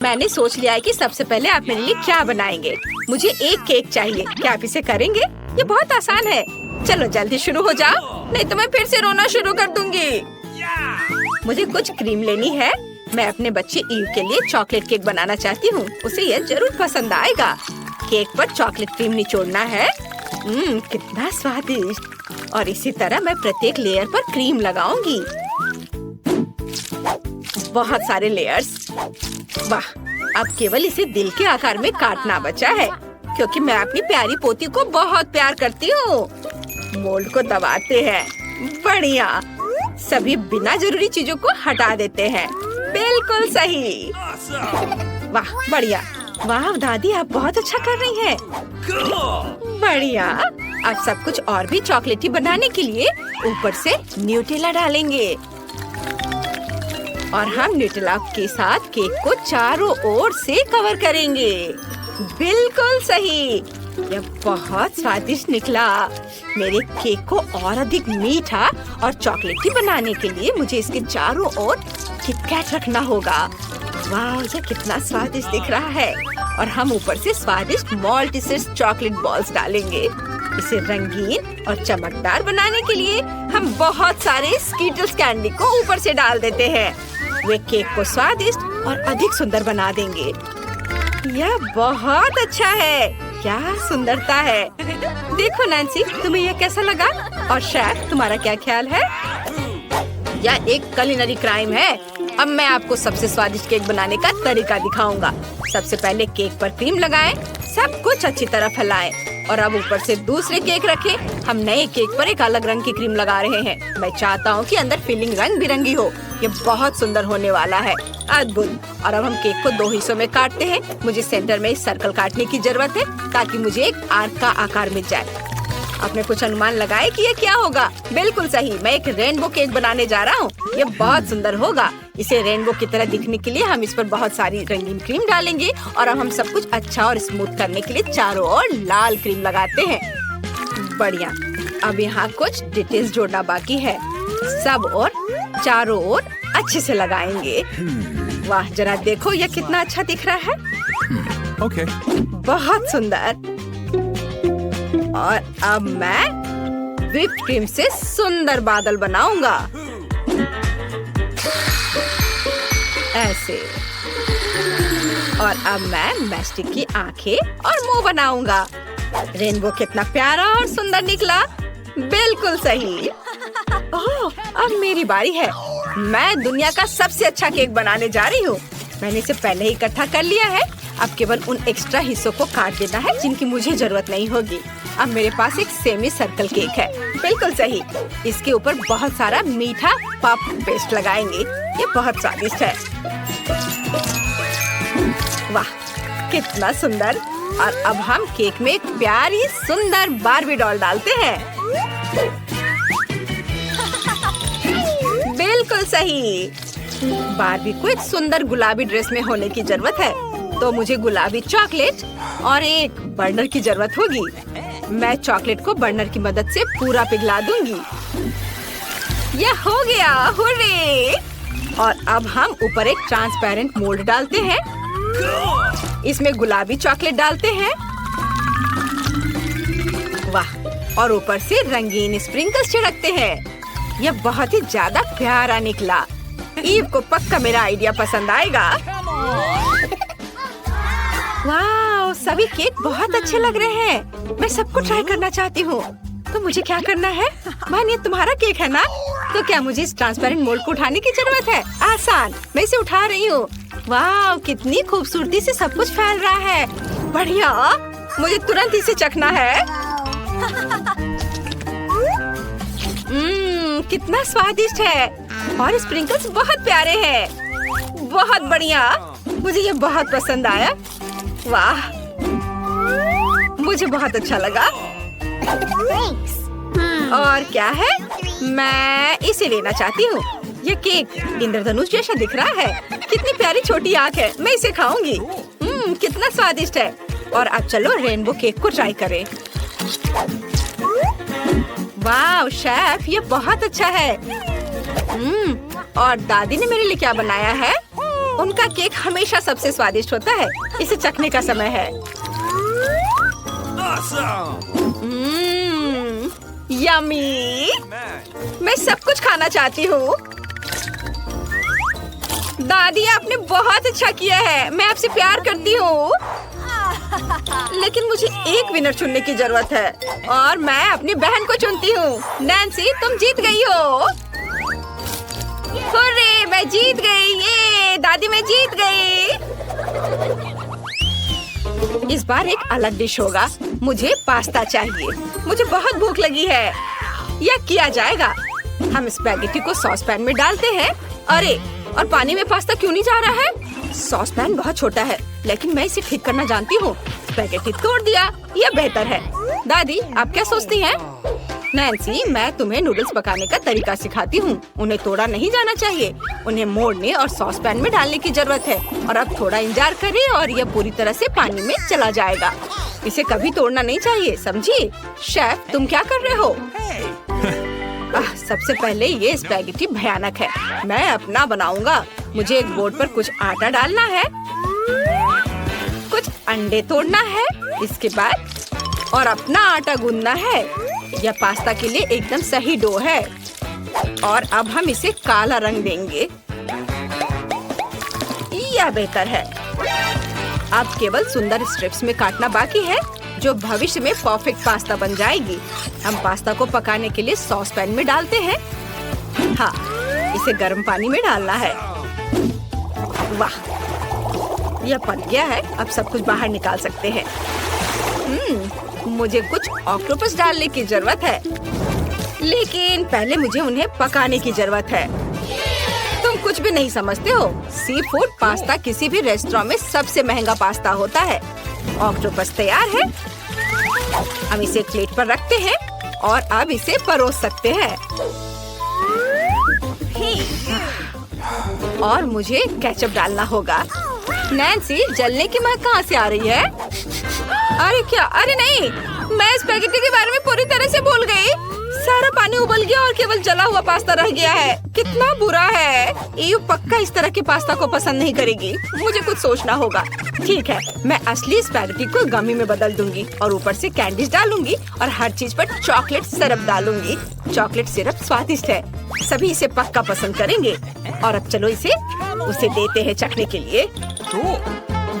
मैंने सोच लिया है कि सबसे पहले आप मेरे लिए क्या बनाएंगे। मुझे एक केक चाहिए, क्या आप इसे करेंगे? ये बहुत आसान है। चलो जल्दी शुरू हो जाओ, नहीं तो मैं फिर से रोना शुरू कर दूंगी। मुझे कुछ क्रीम लेनी है। मैं अपने बच्चे ईव के लिए चॉकलेट केक बनाना चाहती हूँ। उसे यह जरूर पसंद आएगा। केक पर चॉकलेट क्रीम निचोड़ना है। कितना स्वादिष्ट। और इसी तरह मैं प्रत्येक लेयर पर क्रीम लगाऊंगी। बहुत सारे लेयर्स। वाह, अब केवल इसे दिल के आकार में काटना बचा है, क्योंकि मैं अपनी प्यारी पोती को बहुत प्यार करती हूँ। मोल्ड को दबाते हैं। बढ़िया। सभी बिना जरूरी चीजों को हटा देते हैं। बिल्कुल सही। वाह, बढ़िया। वाह दादी, आप बहुत अच्छा कर रही हैं। बढ़िया। अब सब कुछ और भी चॉकलेटी बनाने के लिए ऊपर से न्यूटेला डालेंगे और हम न्यूटेला के साथ केक को चारों ओर से कवर करेंगे। बिल्कुल सही। यह बहुत स्वादिष्ट निकला। मेरे केक को और अधिक मीठा और चॉकलेटी बनाने के लिए मुझे इसके चारों ओर किटकैट रखना होगा। वाह, ये कितना स्वादिष्ट दिख रहा है। और हम ऊपर से स्वादिष्ट मॉल्टिसर्स चॉकलेट बॉल्स डालेंगे। इसे रंगीन और चमकदार बनाने के लिए हम बहुत सारे स्कीटल्स कैंडी को ऊपर से डाल देते हैं। वे केक को स्वादिष्ट और अधिक सुंदर बना देंगे। यह बहुत अच्छा है। क्या सुंदरता है। देखो नैन्सी, तुम्हें यह कैसा लगा? और शेफ, तुम्हारा क्या ख्याल है? यह एक कुलिनरी क्राइम है। अब मैं आपको सबसे स्वादिष्ट केक बनाने का तरीका दिखाऊंगा। सबसे पहले केक पर क्रीम लगाएं, सब कुछ अच्छी तरह फैलाएं और अब ऊपर से दूसरे केक रखें। हम नए केक पर एक अलग रंग की क्रीम लगा रहे हैं। मैं चाहता हूँ कि अंदर फिलिंग रंग बिरंगी हो। ये बहुत सुंदर होने वाला है। अद्भुत। और अब हम केक को 2 हिस्सों में काटते हैं। मुझे सेंटर में एक सर्कल काटने की जरूरत है ताकि मुझे एक आर्क का आकार मिल जाए। आपने कुछ अनुमान लगाए कि ये क्या होगा? बिल्कुल सही, मैं एक रेनबो केक बनाने जा रहा हूँ। ये बहुत सुंदर होगा। इसे रेनबो की तरह दिखने के लिए हम इस पर बहुत सारी रंगीन क्रीम डालेंगे और अब हम सब कुछ अच्छा और स्मूथ करने के लिए चारों ओर लाल क्रीम लगाते हैं। बढ़िया। अब यहाँ कुछ डिटेल्स जोड़ना बाकी है। सब और चारों ओर अच्छे से लगाएंगे। वाह, जरा देखो यह कितना अच्छा दिख रहा है। ओके। बहुत सुंदर। और अब मैं व्हिप्ड क्रीम से सुंदर बादल बनाऊंगा। ऐसे। और अब मैं मैस्टिक की आंखें और मुंह बनाऊंगा। रेनबो कितना प्यारा और सुंदर निकला। बिल्कुल सही। ओह, अब मेरी बारी है। मैं दुनिया का सबसे अच्छा केक बनाने जा रही हूँ। मैंने इसे पहले ही इकट्ठा कर लिया है। अब केवल उन एक्स्ट्रा हिस्सों को काट देना है जिनकी मुझे जरूरत नहीं होगी। अब मेरे पास एक सेमी सर्कल केक है। बिल्कुल सही। इसके ऊपर बहुत सारा मीठा पफ पेस्ट लगाएंगे। ये बहुत स्वादिष्ट है। वाह, कितना सुंदर। और अब हम केक में एक प्यारी सुंदर बार्बी डॉल डालते हैं। बिल्कुल सही। बार्बी को एक सुंदर गुलाबी ड्रेस में होने की जरूरत है, तो मुझे गुलाबी चॉकलेट और एक बर्नर की जरूरत होगी। मैं चॉकलेट को बर्नर की मदद से पूरा पिघला दूंगी। यह हो गया। हुर्रे! और अब हम ऊपर एक ट्रांसपेरेंट मोल्ड डालते हैं। इसमें गुलाबी चॉकलेट डालते हैं। वाह! और ऊपर से रंगीन स्प्रिंकल्स छिड़कते हैं। यह बहुत ही ज्यादा प्यारा निकला। ईव को पक्का मेरा आइडिया पसंद आएगा। वाह, सभी केक बहुत अच्छे लग रहे हैं। मैं सबको ट्राई करना चाहती हूँ। तो मुझे क्या करना है? मान, ये तुम्हारा केक है ना? तो क्या मुझे इस ट्रांसपेरेंट मोल्ड को उठाने की जरूरत है? आसान, मैं इसे उठा रही हूँ। वाह, कितनी खूबसूरती से सब कुछ फैल रहा है। बढ़िया, मुझे तुरंत इसे चखना है। कितना स्वादिष्ट है और स्प्रिंकल्स बहुत प्यारे हैं। बहुत बढ़िया, मुझे ये बहुत पसंद आया। वाह, मुझे बहुत अच्छा लगा। और क्या है? मैं इसे लेना चाहती हूँ। ये केक इंद्रधनुष जैसा दिख रहा है। कितनी प्यारी छोटी आँख है। मैं इसे खाऊंगी। कितना स्वादिष्ट है। और अब चलो रेनबो केक को ट्राई करें। वाह शेफ, ये बहुत अच्छा है। और दादी ने मेरे लिए क्या बनाया है? उनका केक हमेशा सबसे स्वादिष्ट होता है। इसे चखने का समय है। यम्मी! मैं सब कुछ खाना चाहती हूँ। दादी, आपने बहुत अच्छा किया है। मैं आपसे प्यार करती हूँ। लेकिन मुझे एक विनर चुनने की जरूरत है और मैं अपनी बहन को चुनती हूँ। नैन्सी, तुम जीत गई हो। हुर्रे, मैं जीत गई। ये दादी, मैं जीत गई। इस बार एक अलग डिश होगा। मुझे पास्ता चाहिए। मुझे बहुत भूख लगी है। यह किया जाएगा। हम स्पैगेटी को सॉस पैन में डालते हैं। अरे, और पानी में पास्ता क्यों नहीं जा रहा है? सॉस पैन बहुत छोटा है, लेकिन मैं इसे ठीक करना जानती हूँ। स्पैगेटी तोड़ दिया। यह बेहतर है। दादी, आप क्या सोचती हैं? नैन्सी, मैं तुम्हें नूडल्स पकाने का तरीका सिखाती हूँ। उन्हें तोड़ा नहीं जाना चाहिए। उन्हें मोड़ने और सॉस पैन में डालने की जरूरत है। और अब थोड़ा इंतजार करें और यह पूरी तरह से पानी में चला जाएगा। इसे कभी तोड़ना नहीं चाहिए, समझी? शेफ, तुम क्या कर रहे हो? सबसे पहले ये स्पैगेटी भयानक है। मैं अपना बनाऊंगा। मुझे एक बोर्ड पर कुछ आटा डालना है, कुछ अंडे तोड़ना है, इसके बाद और अपना आटा गूंदना है। यह पास्ता के लिए एकदम सही डो है। और अब हम इसे काला रंग देंगे। यह बेहतर है। अब केवल सुंदर स्ट्रिप्स में काटना बाकी है, जो भविष्य में परफेक्ट पास्ता बन जाएगी। हम पास्ता को पकाने के लिए सॉस पैन में डालते हैं। हाँ, इसे गर्म पानी में डालना है। वाह, यह पक गया है। अब सब कुछ बाहर निकाल सकते हैं। मुझे कुछ ऑक्टोपस डालने की जरूरत है, लेकिन पहले मुझे उन्हें पकाने की जरूरत है। तुम कुछ भी नहीं समझते हो। सी फूड पास्ता किसी भी रेस्टोरेंट में सबसे महंगा पास्ता होता है। ऑक्टोपस तैयार है। हम इसे एक प्लेट पर रखते हैं और अब इसे परोस सकते हैं। और मुझे केचप डालना होगा। नैन्सी, जलने की महक कहाँ से आ रही है? अरे क्या? अरे नहीं, मैं स्पैगेटी के बारे में पूरी तरह से भूल गई। सारा पानी उबल गया और केवल जला हुआ पास्ता रह गया है। कितना बुरा है। ईव पक्का इस तरह के पास्ता को पसंद नहीं करेगी। मुझे कुछ सोचना होगा। ठीक है, मैं असली स्पैगेटी को गमी में बदल दूंगी और ऊपर से कैंडीज डालूंगी और हर चीज पर चॉकलेट सिरप डालूंगी। चॉकलेट सिरप स्वादिष्ट है। सभी इसे पक्का पसंद करेंगे। और अब चलो उसे देते हैं चखने के लिए।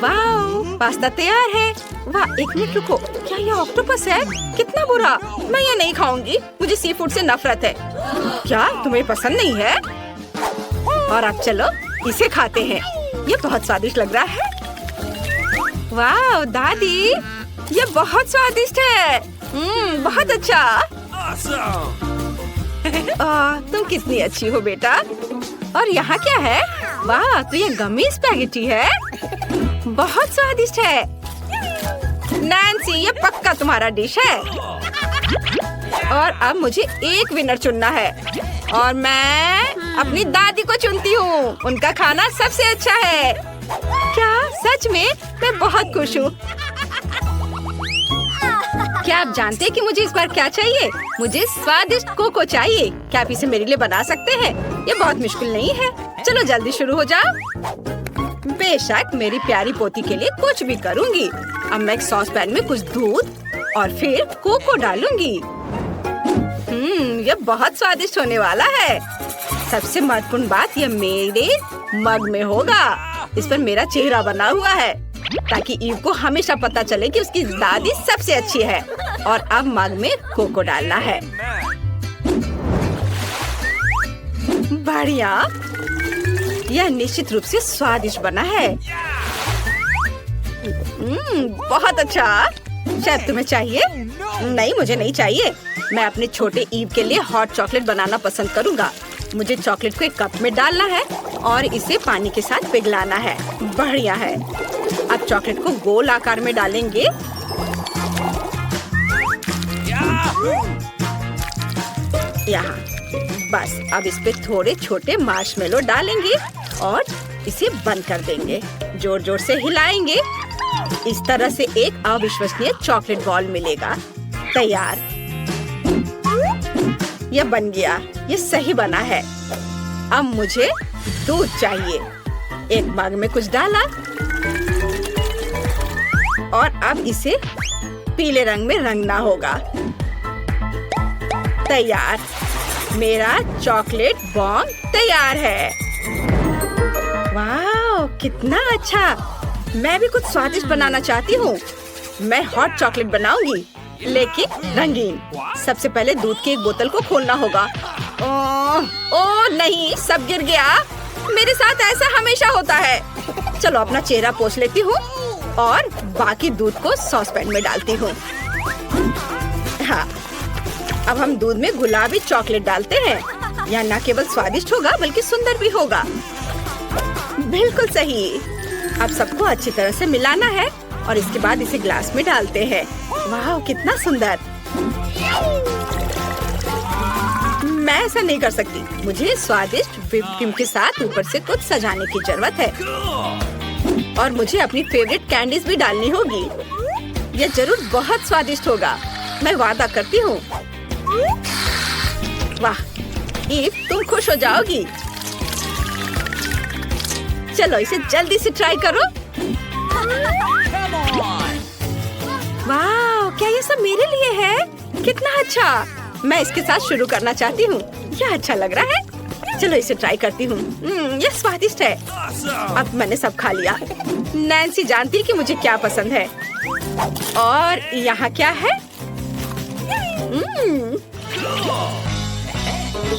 वाह, पास्ता तैयार है। वाह, एक मिनट रुको, क्या यह ऑक्टोपस है? कितना बुरा। मैं यह नहीं खाऊंगी। मुझे सी फूड से नफरत है। क्या तुम्हें पसंद नहीं है? और अब चलो इसे खाते हैं। यह बहुत स्वादिष्ट लग रहा है। वाह दादी, यह बहुत स्वादिष्ट है। बहुत अच्छा। तुम कितनी अच्छी हो बेटा। और यहाँ क्या है? वाह, तो यह गमी स्पैगेटी है। बहुत स्वादिष्ट है। नैन्सी, ये पक्का तुम्हारा डिश है। और अब मुझे एक विनर चुनना है और मैं अपनी दादी को चुनती हूँ। उनका खाना सबसे अच्छा है। क्या सच में? मैं बहुत खुश हूँ। क्या आप जानते हैं कि मुझे इस बार क्या चाहिए? मुझे स्वादिष्ट कोको चाहिए। क्या आप इसे मेरे लिए बना सकते हैं? ये बहुत मुश्किल नहीं है। चलो जल्दी शुरू हो जाओ। बेशक, मेरी प्यारी पोती के लिए कुछ भी करूँगी। अब मैं एक सॉस पैन में कुछ दूध और फिर कोको डालूंगी। यह बहुत स्वादिष्ट होने वाला है। सबसे महत्वपूर्ण बात, यह मेरे मग में होगा। इस पर मेरा चेहरा बना हुआ है ताकि ईव को हमेशा पता चले कि उसकी दादी सबसे अच्छी है। और अब मग में कोको डालना है। बढ़िया, यह निश्चित रूप से स्वादिष्ट बना है। बहुत अच्छा। शायद तुम्हें चाहिए? नहीं, मुझे नहीं चाहिए। मैं अपने छोटे ईव के लिए हॉट चॉकलेट बनाना पसंद करूँगा। मुझे चॉकलेट को एक कप में डालना है और इसे पानी के साथ पिघलाना है। बढ़िया है। अब चॉकलेट को गोल आकार में डालेंगे। यहाँ बस। अब इस पे थोड़े छोटे मार्शमेलो डालेंगे और इसे बंद कर देंगे। जोर जोर से हिलाएंगे। इस तरह से एक अविश्वसनीय चॉकलेट बॉल मिलेगा। तैयार। यह बन गया। यह सही बना है। अब मुझे दूध चाहिए। एक मग में कुछ डाला और अब इसे पीले रंग में रंगना होगा। तैयार, मेरा चॉकलेट बॉम्ब तैयार है। वाह, कितना अच्छा। मैं भी कुछ स्वादिष्ट बनाना चाहती हूँ। मैं हॉट चॉकलेट बनाऊंगी, लेकिन रंगीन। सबसे पहले दूध की एक बोतल को खोलना होगा। ओह नहीं, सब गिर गया। मेरे साथ ऐसा हमेशा होता है। चलो अपना चेहरा पोंछ लेती हूँ और बाकी दूध को सॉसपैन में डालती हूँ। हाँ, अब हम दूध में गुलाबी चॉकलेट डालते हैं। यह न केवल स्वादिष्ट होगा बल्कि सुंदर भी होगा। बिल्कुल सही। अब सबको अच्छी तरह से मिलाना है और इसके बाद इसे ग्लास में डालते हैं। वाह, कितना सुंदर। मैं ऐसा नहीं कर सकती। मुझे स्वादिष्ट व्हिप्ड क्रीम के साथ ऊपर से कुछ सजाने की जरूरत है और मुझे अपनी फेवरेट कैंडीज भी डालनी होगी। यह जरूर बहुत स्वादिष्ट होगा, मैं वादा करती हूँ। वाह ईव, तुम खुश हो जाओगी। चलो इसे जल्दी से ट्राई करो। वाह, क्या ये सब मेरे लिए है? कितना अच्छा। मैं इसके साथ शुरू करना चाहती हूँ। यह अच्छा लग रहा है। चलो इसे ट्राई करती हूँ। यह स्वादिष्ट है। अब मैंने सब खा लिया। नैन्सी जानती है कि मुझे क्या पसंद है। और यहाँ क्या है?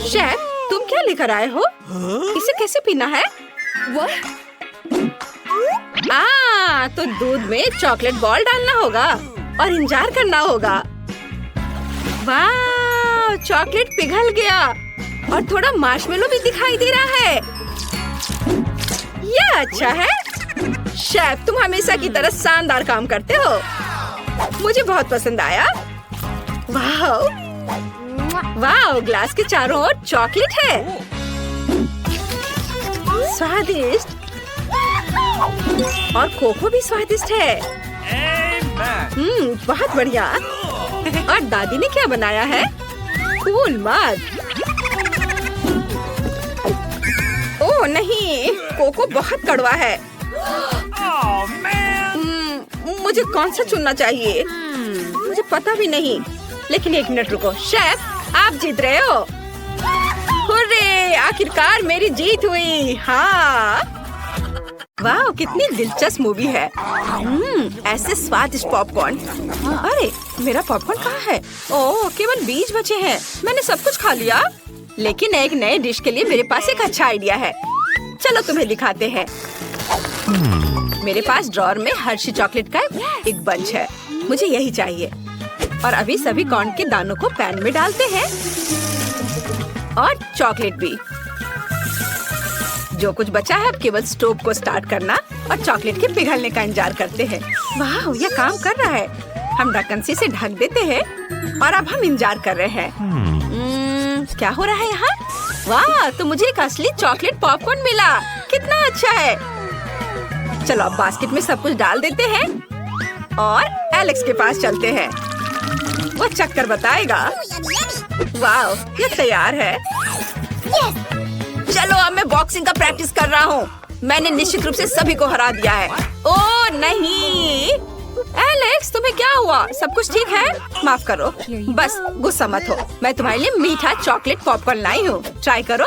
शेफ, तुम क्या लेकर आए हो? इसे कैसे पीना है? तो दूध में चॉकलेट बॉल डालना होगा और इंतजार करना होगा। वाह, चॉकलेट पिघल गया और थोड़ा मार्शमेलो भी दिखाई दे रहा है। यह अच्छा है। शेफ, तुम हमेशा की तरह शानदार काम करते हो। मुझे बहुत पसंद आया। वाह वाह, ग्लास के चारों ओर चॉकलेट है। स्वादिष्ट और कोको भी स्वादिष्ट है। बहुत बढ़िया। और दादी ने क्या बनाया है? कूल मग। ओह नहीं, कोको बहुत कड़वा है। मुझे कौन सा चुनना चाहिए? मुझे पता भी नहीं। लेकिन एक मिनट रुको। शेफ, आप जीत रहे हो। हुर्रे, आखिरकार मेरी जीत हुई। हाँ, वाह, कितनी दिलचस्प मूवी है। ऐसे स्वादिष्ट पॉपकॉर्न। अरे, मेरा पॉपकॉर्न कहाँ है? ओह, केवल 20 बचे हैं। मैंने सब कुछ खा लिया। लेकिन एक नए डिश के लिए मेरे पास एक अच्छा आइडिया है। चलो तुम्हें दिखाते हैं। मेरे पास ड्रॉअर में हर्शी चॉकलेट का एक बंच है। मुझे यही चाहिए। और अभी सभी कॉर्न के दानों को पैन में डालते हैं और चॉकलेट भी। जो कुछ बचा है अब केवल स्टोव को स्टार्ट करना और चॉकलेट के पिघलने का इंतजार करते हैं। वाह, यह काम कर रहा है। हम ढक्कन से इसे ढक देते हैं और अब हम इंतजार कर रहे हैं। क्या हो रहा है यहाँ? वाह, तो मुझे एक असली चॉकलेट पॉपकॉर्न मिला। कितना अच्छा है। चलो अब बास्केट में सब कुछ डाल देते हैं और एलेक्स के पास चलते हैं। वो चक्कर बताएगा। वाह, ये तैयार है। चलो अब मैं बॉक्सिंग का प्रैक्टिस कर रहा हूँ। मैंने निश्चित रूप से सभी को हरा दिया है। ओह नहीं, एलेक्स, तुम्हें क्या हुआ? सब कुछ ठीक है? माफ करो, बस गुस्सा मत हो। मैं तुम्हारे लिए मीठा चॉकलेट पॉपकॉर्न लाई हूँ। ट्राई करो।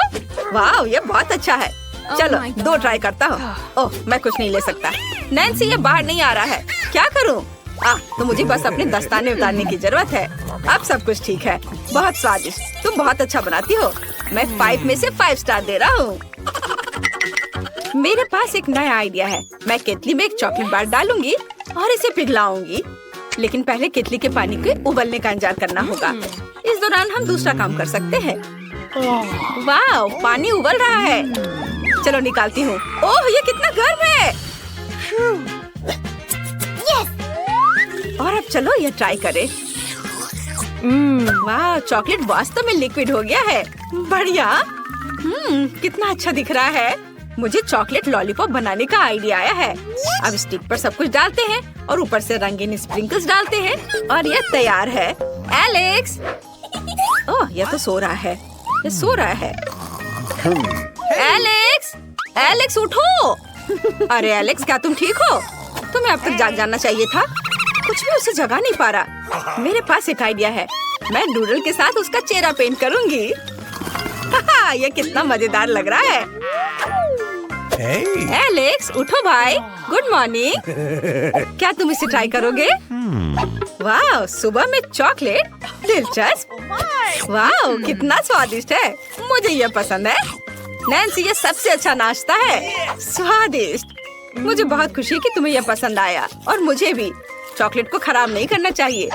वाह, ये बहुत अच्छा है। चलो 2 ट्राई करता हूँ। ओह, मैं कुछ नहीं ले सकता। नैन्सी, ये बाहर नहीं आ रहा है। क्या करूँ? तो मुझे बस अपने दस्ताने उतारने की जरूरत है। अब सब कुछ ठीक है। बहुत स्वादिष्ट। तुम बहुत अच्छा बनाती हो। मैं 5 में से 5 स्टार दे रहा हूँ। मेरे पास एक नया आइडिया है। मैं केतली में एक चॉकलेट बार डालूंगी और इसे पिघलाऊंगी। लेकिन पहले केतली के पानी के उबलने का इंतजार करना होगा। इस दौरान हम दूसरा काम कर सकते हैं। वाह, पानी उबल रहा है। चलो निकालती हूँ। ओह, ये कितना गर्म है। और अब चलो ये ट्राई करें। वाह, चॉकलेट वास्तव में लिक्विड हो गया है। बढ़िया। कितना अच्छा दिख रहा है। मुझे चॉकलेट लॉलीपॉप बनाने का आइडिया आया है। अब स्टिक पर सब कुछ डालते हैं और ऊपर से रंगीन स्प्रिंकल्स डालते हैं और यह तैयार है। एलेक्स, ओह, यह तो सो रहा है। ये सो रहा है। एलेक्स, एलेक्स उठो। अरे एलेक्स, क्या तुम ठीक हो? तुम्हें अब तक जाग जाना चाहिए था। कुछ भी उसे जगा नहीं पा रहा। मेरे पास एक आइडिया है। मैं डूडल के साथ उसका चेहरा पेंट करूंगी। ये कितना मजेदार लग रहा है। एलेक्स, उठो भाई। Good morning. क्या तुम इसे ट्राई करोगे? वाह, सुबह में चॉकलेट, दिलचस्प। वाह, कितना स्वादिष्ट है। मुझे ये पसंद है। नैन्सी, ये सबसे अच्छा नाश्ता है। स्वादिष्ट। मुझे बहुत खुशी है कि तुम्हें यह पसंद आया, और मुझे भी। चॉकलेट को खराब नहीं करना चाहिए।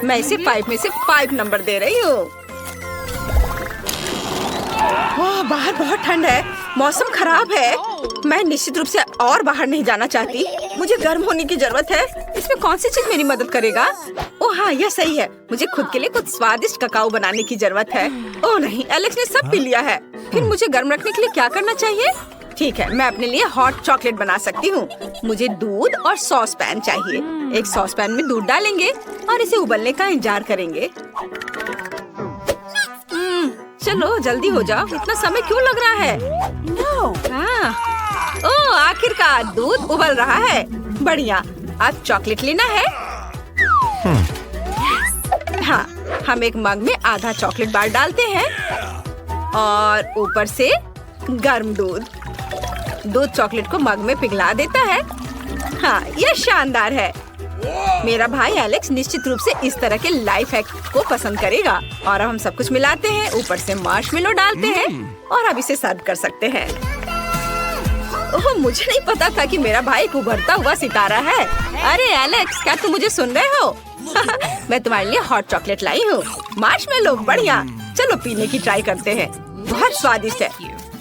मैं इसे 5 में से 5 नंबर दे रही हूँ। ओह, बाहर बहुत ठंड है। मौसम खराब है। मैं निश्चित रूप से और बाहर नहीं जाना चाहती। मुझे गर्म होने की जरूरत है। इसमें कौन सी चीज मेरी मदद करेगा? ओह हाँ, यह सही है। मुझे खुद के लिए कुछ स्वादिष्ट ककाओ बनाने की जरूरत है। ओह नहीं, एलेक्स ने सब पी लिया है। फिर मुझे गर्म रखने के लिए क्या करना चाहिए? ठीक है, मैं अपने लिए हॉट चॉकलेट बना सकती हूँ। मुझे दूध और सॉस पैन चाहिए। एक सॉस पैन में दूध डालेंगे और इसे उबलने का इंतजार करेंगे। चलो जल्दी हो जाओ। इतना समय क्यों लग रहा है? हाँ। ओह, आखिरकार दूध उबल रहा है। बढ़िया। अब चॉकलेट लेना है। हाँ, हम एक मग में आधा चॉकलेट बार डालते हैं और ऊपर से गर्म दूध। दूध चॉकलेट को मग में पिघला देता है। हाँ, यह शानदार है। मेरा भाई एलेक्स निश्चित रूप से इस तरह के लाइफ हैक को पसंद करेगा। और अब हम सब कुछ मिलाते हैं, ऊपर से मार्शमेलो डालते हैं और अब इसे सर्व कर सकते हैं। ओह, मुझे नहीं पता था कि मेरा भाई एक उभरता हुआ सितारा है। अरे एलेक्स, क्या तुम मुझे सुन रहे हो? मैं तुम्हारे लिए हॉट चॉकलेट लाई हूँ। मार्शमेलो, बढ़िया। चलो पीने की ट्राई करते हैं। बहुत स्वादिष्ट है।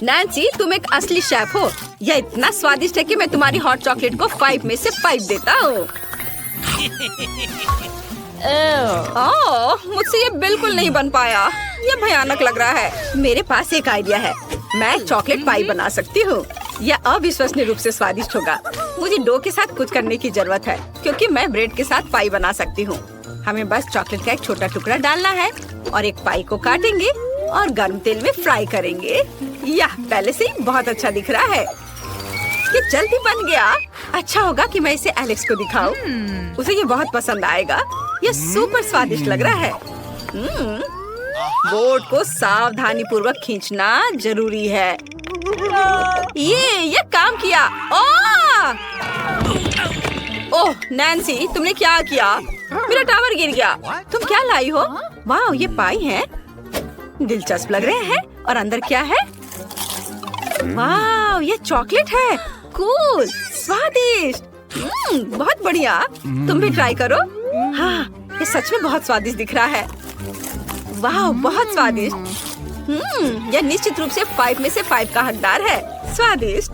नैन्सी, तुम एक असली शेफ हो। यह इतना स्वादिष्ट है कि मैं तुम्हारी हॉट चॉकलेट को 5 में से 5 देता हूँ। मुझसे ये बिल्कुल नहीं बन पाया। ये भयानक लग रहा है। मेरे पास एक आइडिया है। मैं चॉकलेट पाई बना सकती हूँ। यह अविश्वसनीय रूप से स्वादिष्ट होगा। मुझे डो के साथ कुछ करने की जरूरत है, क्योंकि मैं ब्रेड के साथ पाई बना सकती हूँ। हमें बस चॉकलेट का एक छोटा टुकड़ा डालना है और एक पाई को काटेंगे और गर्म तेल में फ्राई करेंगे। यह पहले से ही बहुत अच्छा दिख रहा है। ये जल्दी बन गया। अच्छा होगा कि मैं इसे एलेक्स को दिखाऊं। उसे ये बहुत पसंद आएगा। ये सुपर स्वादिष्ट लग रहा है। बोर्ड को सावधानी पूर्वक खींचना जरूरी है। ये काम किया। ओह नैन्सी, तुमने क्या किया? मेरा टावर गिर गया। तुम क्या लाई हो? वाह, ये पाई है। दिलचस्प लग रहे हैं। और अंदर क्या है? वाह, ये चॉकलेट है। कूल, स्वादिष्ट। बहुत बढ़िया। तुम भी ट्राई करो। हाँ, ये सच में बहुत स्वादिष्ट दिख रहा है। वाह, बहुत स्वादिष्ट। यह निश्चित रूप से 5 में से 5 का हकदार है। स्वादिष्ट।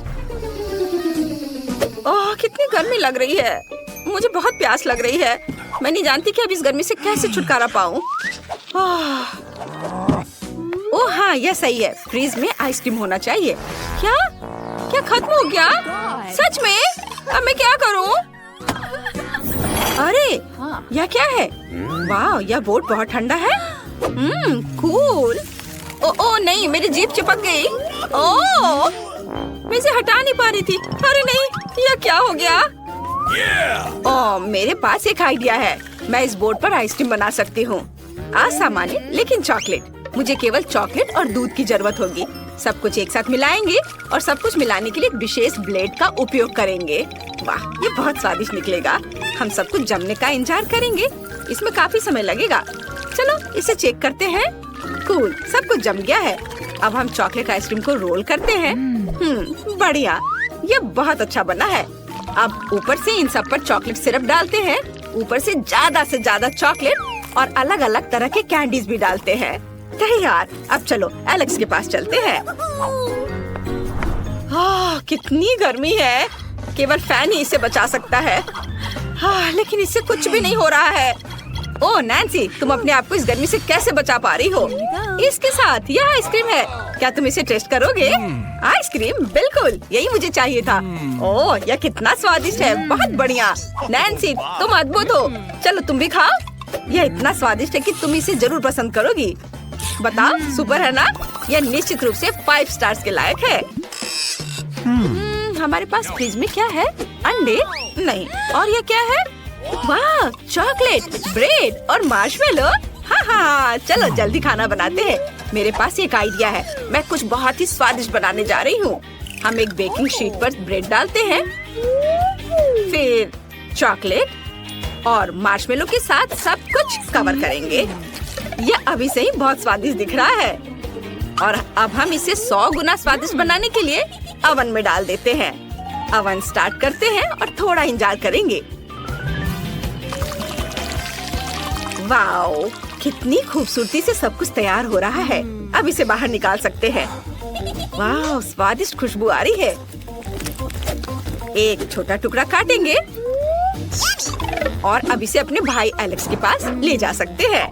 ओह, कितनी गर्मी लग रही है। मुझे बहुत प्यास लग रही है। मैं नहीं जानती कि अब इस गर्मी से कैसे छुटकारा पाऊँ। ओह हाँ, यह सही है। फ्रीज में आइसक्रीम होना चाहिए। क्या खत्म हो गया? सच में? अब मैं क्या करूं? अरे यह क्या है? वाह, यह बोर्ड बहुत ठंडा है। कूल। ओ नहीं, मेरी जीभ चिपक गई। ओह, मैं इसे हटा नहीं पा रही थी। अरे नहीं, यह क्या हो गया? ओह, मेरे पास एक आइडिया है। मैं इस बोर्ड पर आइसक्रीम बना सकती हूँ। असामान्य लेकिन चॉकलेट। मुझे केवल चॉकलेट और दूध की जरूरत होगी। सब कुछ एक साथ मिलाएंगे और सब कुछ मिलाने के लिए एक विशेष ब्लेड का उपयोग करेंगे। वाह, ये बहुत स्वादिष्ट निकलेगा। हम सब कुछ जमने का इंतजार करेंगे। इसमें काफी समय लगेगा। चलो इसे चेक करते हैं। कूल, सब कुछ जम गया है। अब हम चॉकलेट आइसक्रीम को रोल करते हैं। बढ़िया, ये बहुत अच्छा बना है। अब ऊपर से इन सब पर चॉकलेट सिरप डालते हैं। ऊपर से ज्यादा चॉकलेट और अलग अलग तरह के कैंडीज भी डालते हैं। तैयार। अब चलो एलेक्स के पास चलते हैं। कितनी गर्मी है। केवल फैन ही इसे बचा सकता है। लेकिन इससे कुछ भी नहीं हो रहा है। ओह नैन्सी, तुम अपने आप को इस गर्मी से कैसे बचा पा रही हो? इसके साथ यह आइसक्रीम है। क्या तुम इसे टेस्ट करोगे? आइसक्रीम, बिल्कुल, यही मुझे चाहिए था। ओह, यह कितना स्वादिष्ट है। बहुत बढ़िया। नैन्सी, तुम अद्भुत हो। चलो तुम भी खाओ। यह इतना स्वादिष्ट है कि तुम इसे जरूर पसंद करोगी। बताओ, सुपर है ना? यह निश्चित रूप से 5 स्टार्स के लायक है। हमारे पास फ्रिज में क्या है? अंडे? नहीं। और ये क्या है? वाह, चॉकलेट, ब्रेड और मार्शमेलो। हाँ, चलो जल्दी खाना बनाते हैं। मेरे पास एक आइडिया है। मैं कुछ बहुत ही स्वादिष्ट बनाने जा रही हूँ। हम एक बेकिंग शीट पर ब्रेड डालते हैं, फिर चॉकलेट और मार्शमेलो के साथ सब कुछ कवर करेंगे। यह अभी से ही बहुत स्वादिष्ट दिख रहा है। और अब हम इसे 100 गुना स्वादिष्ट बनाने के लिए ओवन में डाल देते हैं। ओवन स्टार्ट करते हैं और थोड़ा इंतजार करेंगे। वाओ, कितनी खूबसूरती से सब कुछ तैयार हो रहा है। अब इसे बाहर निकाल सकते हैं। वाह, स्वादिष्ट खुशबू आ रही है। एक छोटा टुकड़ा काटेंगे और अब इसे अपने भाई एलेक्स के पास ले जा सकते हैं।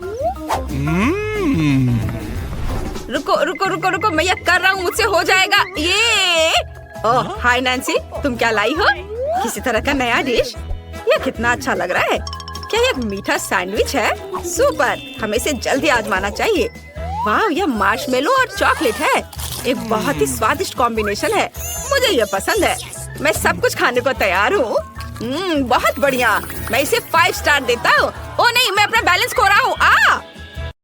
रुको रुको रुको रुको, मैं ये कर रहा हूँ, मुझसे हो जाएगा ये। ओह, हाय नैन्सी, तुम क्या लाई हो? किसी तरह का नया डिश? ये कितना अच्छा लग रहा है। क्या ये एक मीठा सैंडविच है? सुपर, हमें इसे जल्दी आजमाना चाहिए। वाह, यह मार्शमेलो और चॉकलेट है। एक बहुत ही स्वादिष्ट कॉम्बिनेशन है। मुझे यह पसंद है। मैं सब कुछ खाने को तैयार हूँ। बहुत बढ़िया। मैं इसे 5 स्टार देता हूँ। ओ नहीं, मैं अपना बैलेंस खो रहा हूँ।